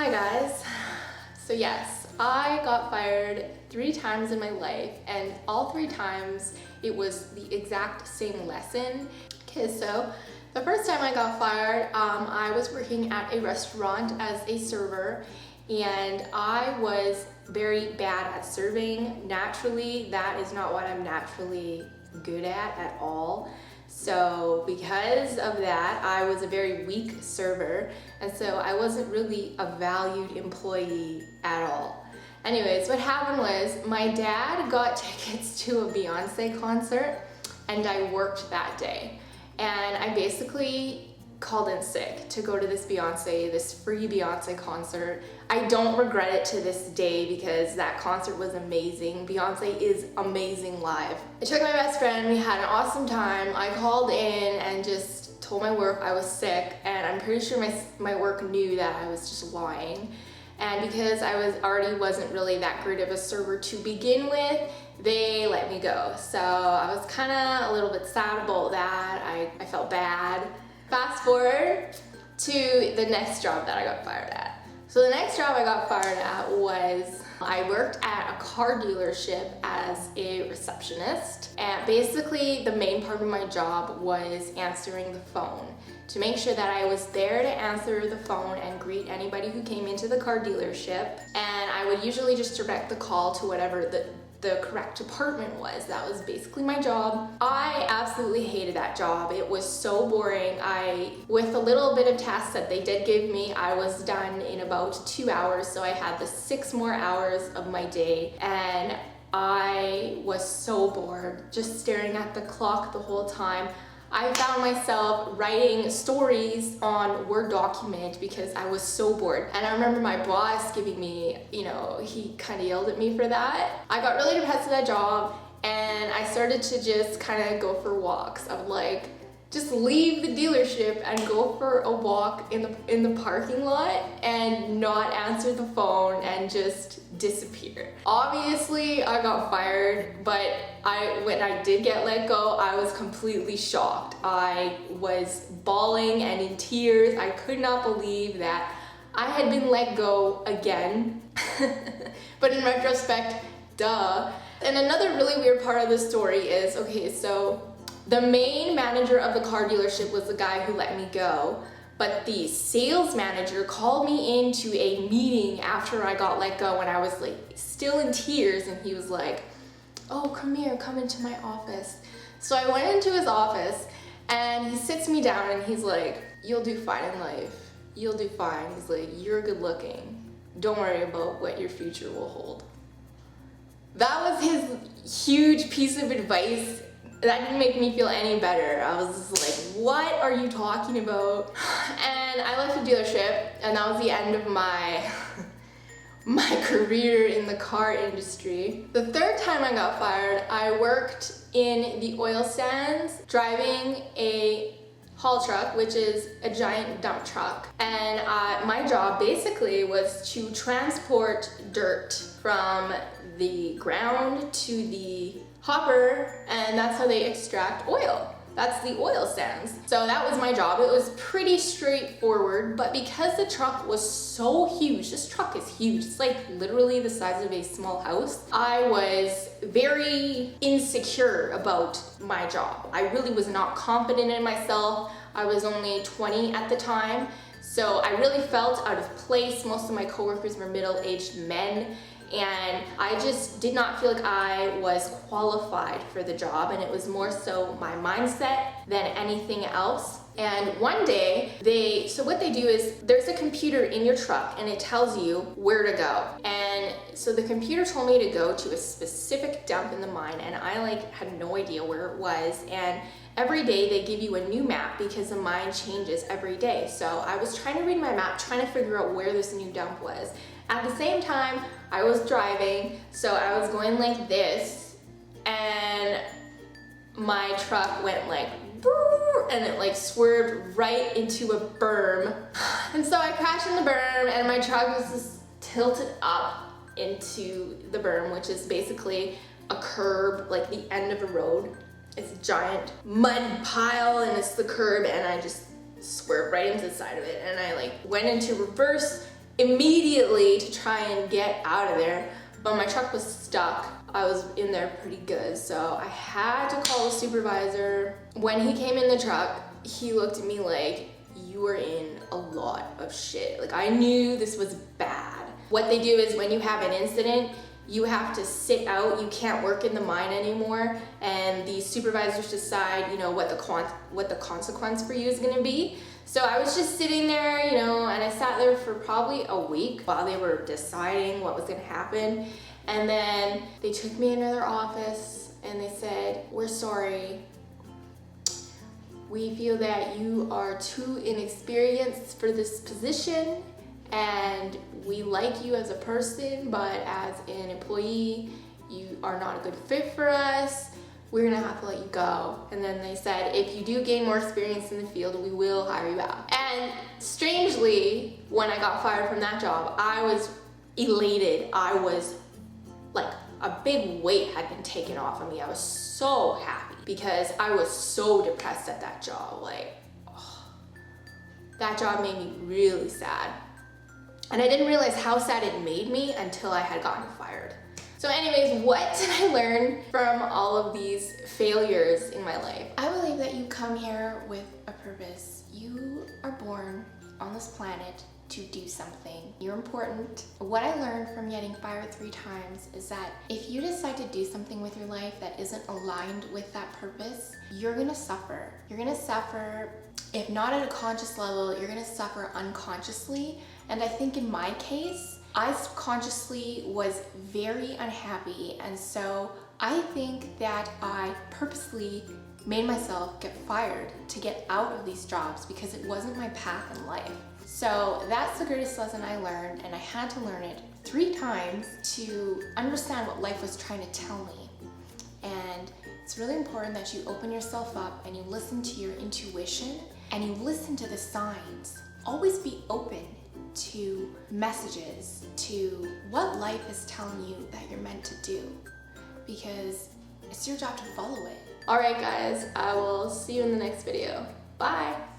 Hi guys. So yes, I got fired 3 times in my life, and all 3 times it was the exact same lesson. Okay, so the first time I got fired, I was working at a restaurant as a server, and I was very bad at serving. Naturally, that is not what I'm naturally good at all. So because of that, I was a very weak server, and so I wasn't really a valued employee at all. Anyways, what happened was my dad got tickets to a Beyonce concert, and I worked that day. And I basically called in sick to go to this free Beyonce concert. I don't regret it to this day because that concert was amazing. Beyonce is amazing live. I took my best friend, we had an awesome time. I called in and just told my work I was sick, and I'm pretty sure my work knew that I was just lying. And because I wasn't really that great of a server to begin with, they let me go. So I was kind of a little bit sad about that. I felt bad. Fast forward to the next job that I got fired at. So the next job I got fired at was, I worked at a car dealership as a receptionist. And basically the main part of my job was answering the phone, to make sure that I was there to answer the phone and greet anybody who came into the car dealership. And I would usually just direct the call to whatever the correct department was. That was basically my job. I absolutely hated that job. It was so boring. With a little bit of tasks that they did give me, I was done in about 2 hours, so I had the 6 more hours of my day, and I was so bored, just staring at the clock the whole time. I found myself writing stories on Word document because I was so bored. And I remember my boss giving me, he kind of yelled at me for that. I got really depressed with that job, and I started to just kind of go for walks. I would like just leave the dealership and go for a walk in the parking lot and not answer the phone and just disappear. Obviously, I got fired, but when I did get let go, I was completely shocked. I was bawling and in tears. I could not believe that I had been let go again. But in retrospect, duh. And another really weird part of the story is, okay, so the main manager of the car dealership was the guy who let me go, but the sales manager called me into a meeting after I got let go, and I was like still in tears, and he was like, "Oh, come here, come into my office." So I went into his office, and he sits me down and he's like, "You'll do fine in life. You'll do fine." He's like, "You're good looking. Don't worry about what your future will hold." That was his huge piece of advice. That didn't make me feel any better. I was just like, what are you talking about? And I left the dealership, and that was the end of my career in the car industry. The third time I got fired, I worked in the oil sands, driving a haul truck, which is a giant dump truck. And my job basically was to transport dirt from the ground to the hopper, and that's how they extract oil. That's the oil sands. So that was my job. It was pretty straightforward, but because the truck was so huge, this truck is huge, it's like literally the size of a small house, I was very insecure about my job. I really was not confident in myself. I was only 20 at the time, so I really felt out of place. Most of my coworkers were middle-aged men, and I just did not feel like I was qualified for the job, and it was more so my mindset than anything else. And one day, what they do is, there's a computer in your truck and it tells you where to go. And so the computer told me to go to a specific dump in the mine, and I had no idea where it was. And every day they give you a new map because the mine changes every day. So I was trying to read my map, trying to figure out where this new dump was. At the same time, I was driving, so I was going like this, and my truck went like, and it swerved right into a berm. And so I crashed in the berm, and my truck was just tilted up into the berm, which is basically a curb, like the end of a road. It's a giant mud pile, and it's the curb, and I just swerved right into the side of it, and I went into reverse immediately to try and get out of there, but my truck was stuck. I was in there pretty good, so I had to call the supervisor. When he came in the truck, he looked at me like, you are in a lot of shit. Like, I knew this was bad. What they do is when you have an incident, you have to sit out, you can't work in the mine anymore, and the supervisors decide, you know, what the consequence for you is gonna be. So I was just sitting there, you know, and I sat there for probably a week while they were deciding what was gonna happen. And then they took me into their office and they said, we're sorry. We feel that you are too inexperienced for this position, and we like you as a person, but as an employee, you are not a good fit for us. We're gonna have to let you go. And then they said, if you do gain more experience in the field, we will hire you out. And strangely, when I got fired from that job, I was elated. I was like, a big weight had been taken off of me. I was so happy because I was so depressed at that job. Like, oh, that job made me really sad. And I didn't realize how sad it made me until I had gotten fired. So anyways, what did I learn from all of these failures in my life? I believe that you come here with a purpose. You are born on this planet to do something. You're important. What I learned from getting fired 3 times is that if you decide to do something with your life that isn't aligned with that purpose, you're gonna suffer. You're gonna suffer, if not at a conscious level, you're gonna suffer unconsciously. And I think in my case, I subconsciously was very unhappy, and so I think that I purposely made myself get fired to get out of these jobs because it wasn't my path in life. So that's the greatest lesson I learned, and I had to learn it 3 times to understand what life was trying to tell me. And it's really important that you open yourself up and you listen to your intuition and you listen to the signs. Always be open to messages, to what life is telling you that you're meant to do, because it's your job to follow it. All right, guys, I will see you in the next video. Bye.